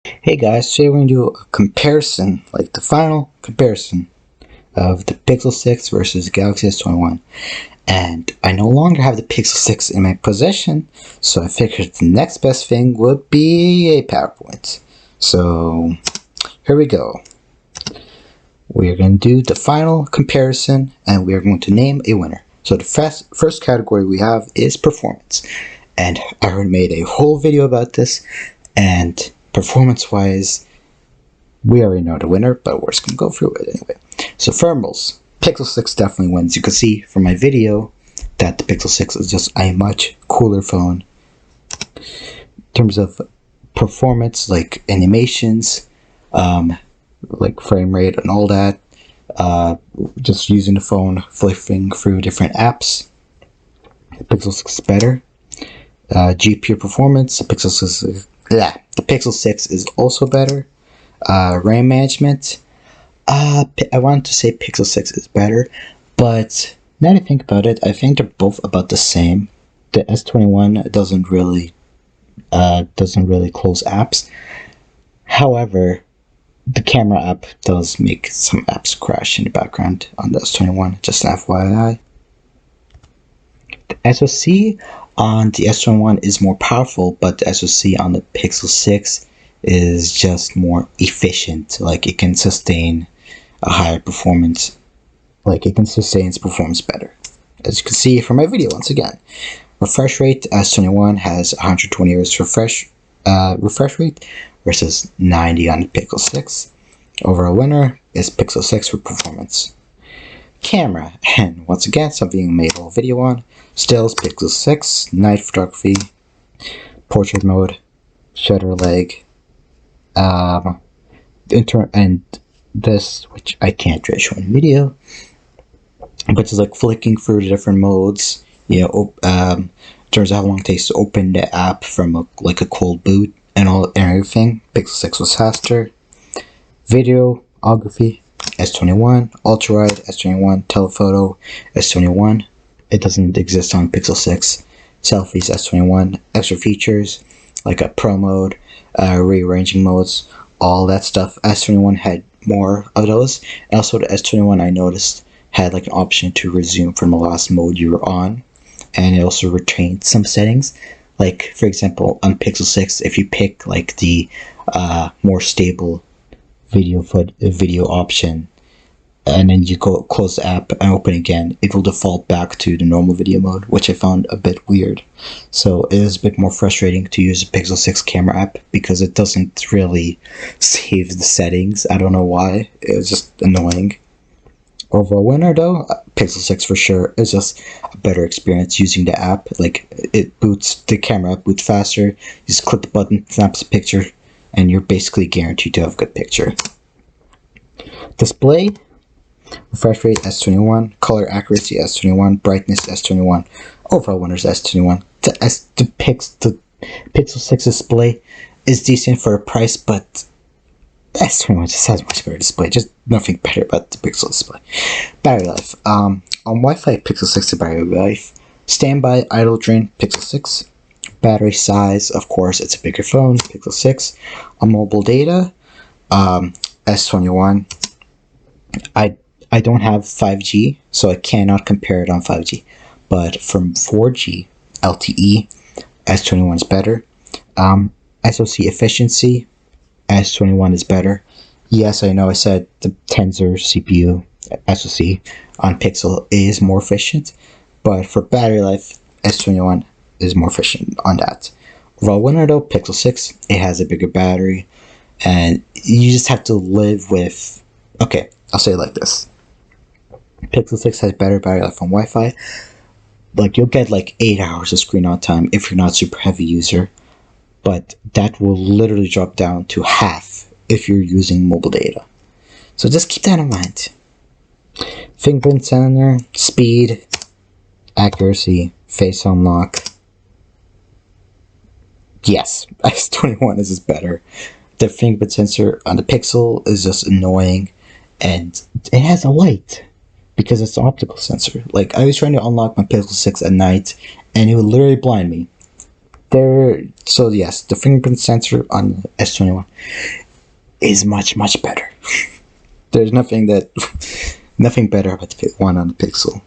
Hey guys, today we're going to do a comparison, like the final comparison of the Pixel 6 versus the Galaxy S21. And I no longer have the Pixel 6 in my possession, so I figured the next best thing would be a PowerPoint. So here we go. We're going to do the final comparison and we're going to name a winner. So the first category we have is performance. And I already made a whole video about this, and performance-wise, we already know the winner, but we're just going to go through it anyway. So thermals, Pixel 6 definitely wins. You can see from my video that the Pixel 6 is just a much cooler phone. In terms of performance, like animations, like frame rate and all that, just using the phone, flipping through different apps, the Pixel 6 is better. GPU performance, the Pixel 6 is also better. RAM management, I wanted to say Pixel 6 is better, but now that I think about it, I think they're both about the same. The S21 doesn't really close apps. However, the camera app does make some apps crash in the background on the S21, just an FYI. The SoC on the S21 is more powerful, but the SoC on the Pixel 6 is just more efficient. Like, it can sustain a higher performance. Like, it can sustain its performance better. As you can see from my video once again. Refresh rate, S21 has 120 Hz refresh rate versus 90 on the Pixel 6. Overall winner is Pixel 6 for performance. Camera, and once again, something I made a whole video on. Stills, Pixel 6, night photography, portrait mode, shutter leg, and this, which I can't really show in video, but it's like flicking through the different modes, in terms of how long it takes to open the app from a cold boot and everything. Pixel 6 was faster. Videography, S21, ultra-wide, S21, telephoto, S21. It doesn't exist on Pixel 6. Selfies, S21, extra features like a pro mode, rearranging modes, all that stuff. S21 had more of those. And also the S21, I noticed, had like an option to resume from the last mode you were on, and it also retained some settings. Like, for example, on Pixel 6, if you pick like the more stable video option, and then you go close the app and open again, it will default back to the normal video mode, which I found a bit weird. So it is a bit more frustrating to use the Pixel 6 camera app because it doesn't really save the settings. I don't know why. It was just annoying. Overall winner though, Pixel 6 for sure. It's just a better experience using the app. Like, it boots, the camera app boots faster. You just click the button, snaps a picture, and you're basically guaranteed to have a good picture. Display, refresh rate S21, color accuracy S21, brightness S21. Overall winners S21. The Pixel 6 display is decent for a price, but S21 just has much better display. Just nothing better about the Pixel display. Battery life. On Wi-Fi, Pixel 6 battery life. Standby, idle drain, Pixel 6. Battery size, of course, it's a bigger phone, Pixel 6. On mobile data, S21. I don't have 5G, so I cannot compare it on 5G. But from 4G LTE, S21 is better. SoC efficiency, S21 is better. Yes, I know I said the Tensor CPU SoC on Pixel is more efficient, but for battery life, S21 is more efficient on that. Overall winner though, Pixel 6. It has a bigger battery, and you just have to live with... Okay, I'll say it like this. Pixel 6 has better battery life on Wi-Fi. Like, you'll get like 8 hours of screen on time if you're not a super heavy user, but that will literally drop down to half if you're using mobile data. So just keep that in mind. Fingerprint sensor, speed, accuracy, face unlock. Yes, S21 is just better. The fingerprint sensor on the Pixel is just annoying, and it has a light because it's an optical sensor. Like, I was trying to unlock my Pixel 6 at night, and it would literally blind me. So yes, the fingerprint sensor on the S21 is much better. There's nothing better about the one on the Pixel.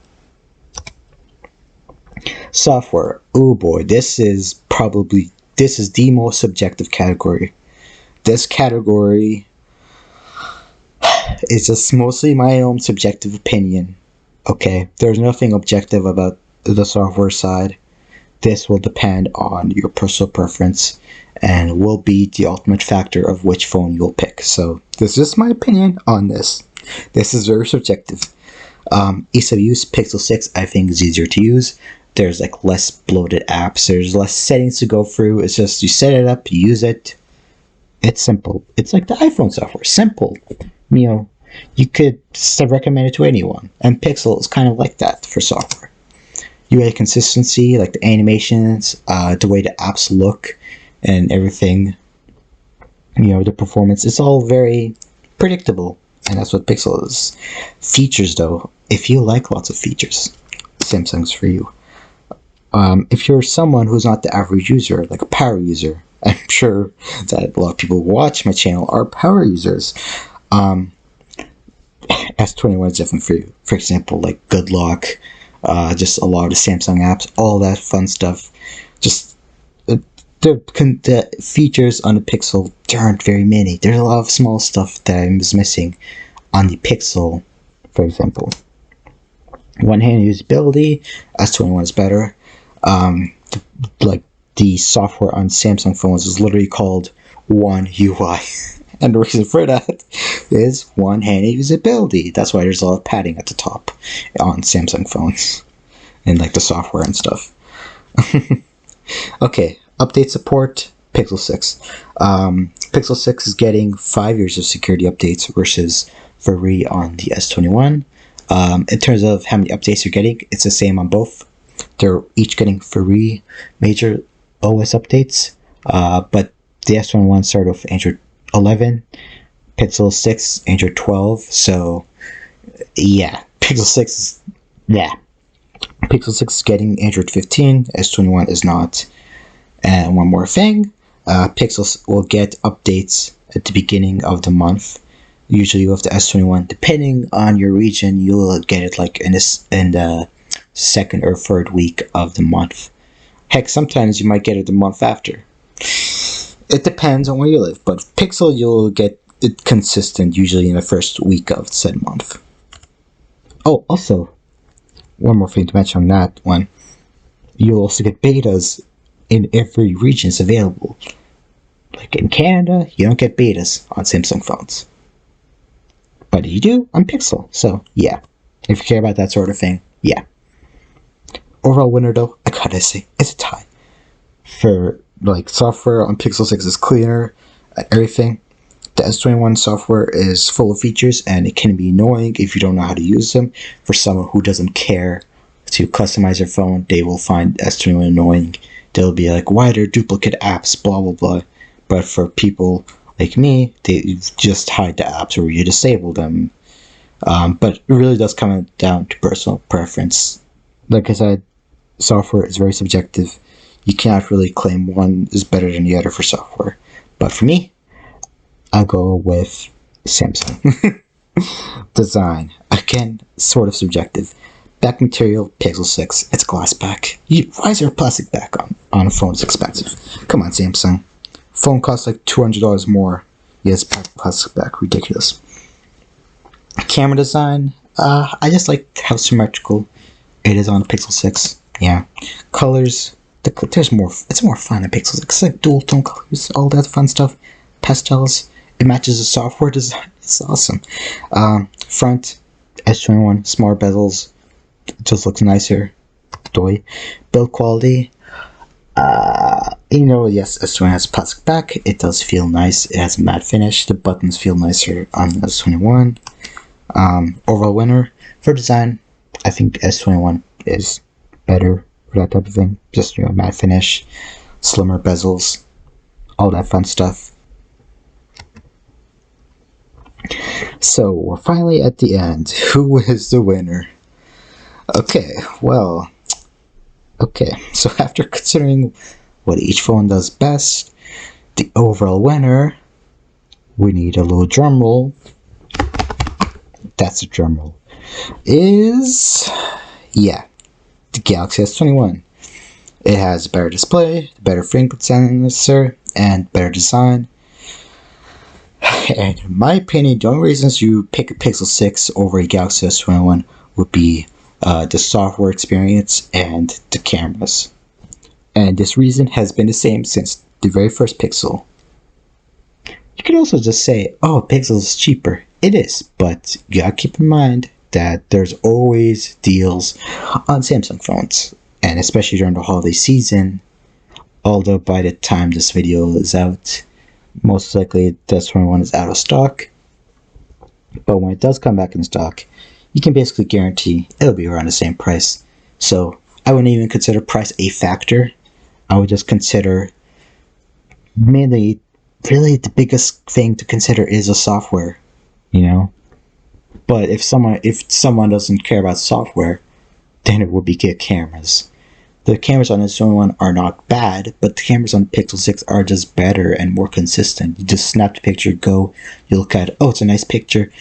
Software. Oh boy, this is the most subjective category. This category is just mostly my own subjective opinion. Okay, there's nothing objective about the software side. This will depend on your personal preference and will be the ultimate factor of which phone you'll pick. So this is my opinion on this. This is very subjective. Ease of use, Pixel 6 I think is easier to use. There's like less bloated apps. There's less settings to go through. It's just you set it up, you use it. It's simple. It's like the iPhone software. Simple. You know, you could recommend it to anyone. And Pixel is kind of like that for software. UI consistency, like the animations, the way the apps look, and everything. You know, the performance. It's all very predictable, and that's what Pixel is. Features, though, if you like lots of features, Samsung's for you. If you're someone who's not the average user, like a power user, I'm sure that a lot of people who watch my channel are power users. S21 is definitely for you. For example, like Good Lock, just a lot of the Samsung apps, all that fun stuff. Just the features on the Pixel, there aren't very many. There's a lot of small stuff that I was missing on the Pixel, for example. One-handed usability, S21 is better. Like the software on Samsung phones is literally called One UI. And the reason for that is one-handed usability. That's why there's a lot of padding at the top on Samsung phones and like the software and stuff. Okay, update support, Pixel 6. Pixel 6 is getting 5 years of security updates versus 3 on the S21. In terms of how many updates you're getting, it's the same on both. They're each getting 3 major OS updates, but the S21 started with Android 11, Pixel 6, Android 12, so yeah, Pixel 6 is getting Android 15, S21 is not. And one more thing, Pixel will get updates at the beginning of the month. Usually with the S21, depending on your region, you'll get it like in the second or third week of the month. Heck, sometimes you might get it the month after. It depends on where you live, but Pixel, you'll get it consistent usually in the first week of said month. Oh, also, one more thing to mention on that one. You'll also get betas in every region is available. Like in Canada, you don't get betas on Samsung phones. But you do on Pixel, so yeah. If you care about that sort of thing, yeah. Overall winner though, I gotta say, it's a tie. For like software on Pixel 6 is cleaner, everything. The S21 software is full of features and it can be annoying if you don't know how to use them. For someone who doesn't care to customize their phone, they will find S21 annoying. They'll be like, why are there duplicate apps, blah blah blah. But for people like me, they just hide the apps or you disable them. But it really does come down to personal preference. Like I said, software is very subjective. You cannot really claim one is better than the other for software. But for me, I'll go with Samsung. Design, again, sort of subjective. Back material, Pixel 6. It's glass back. Why is there a plastic back on a phone? It's expensive. Come on, Samsung. Phone costs like $200 more. Yes, plastic back. Ridiculous. Camera design, I just like how symmetrical it is on the Pixel 6. Yeah. Colors, there's more. It's more fun in Pixel 6. It's like dual tone colors, all that fun stuff. Pastels. It matches the software design. It's awesome. Front, S21, smaller bezels. It just looks nicer. Doy. Build quality. Yes, S21 has plastic back. It does feel nice. It has a matte finish. The buttons feel nicer on S21. Overall winner for design, I think S21 is better for that type of thing. Just matte finish, slimmer bezels, all that fun stuff. So we're finally at the end. Who is the winner? Okay, so after considering what each phone does best. The overall winner, we need a little drum roll. That's a drum roll. Is, yeah, the Galaxy S21. It has a better display, better fingerprint sensor, and better design. And in my opinion, the only reasons you pick a Pixel 6 over a Galaxy S21 would be the software experience and the cameras. And this reason has been the same since the very first Pixel. You could also just say, oh, Pixel is cheaper. It is, but you gotta keep in mind that there's always deals on Samsung phones. And especially during the holiday season, although by the time this video is out, most likely the S21 is out of stock. But when it does come back in stock, you can basically guarantee it'll be around the same price. So I wouldn't even consider price a factor. I would just consider mainly, really the biggest thing to consider is the software, you know. But if someone doesn't care about software, then it would be good cameras. The cameras on the S21 are not bad, but the cameras on the Pixel 6 are just better and more consistent. You just snap the picture, go, you look at it, oh, it's a nice picture.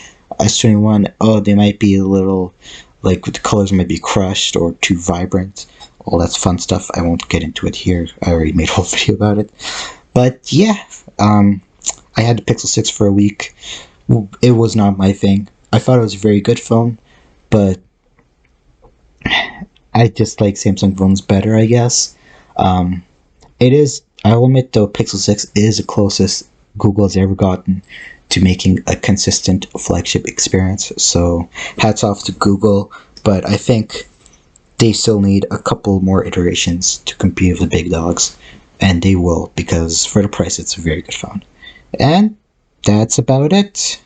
S21, oh, they might be a little, like, the colors might be crushed or too vibrant. All that's fun stuff. I won't get into it here. I already made a whole video about it. But yeah, I had the Pixel 6 for a week. It was not my thing. I thought it was a very good phone, but I just like Samsung phones better, I guess. It is, I'll admit though, Pixel 6 is the closest Google has ever gotten to making a consistent flagship experience. So hats off to Google, but I think they still need a couple more iterations to compete with the big dogs. And they will, because for the price, it's a very good phone. And that's about it.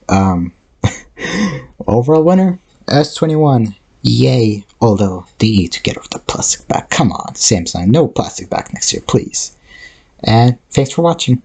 Overall winner, S21. Yay. Although, they need to get rid of the plastic back. Come on, Samsung, no plastic back next year, please. And thanks for watching.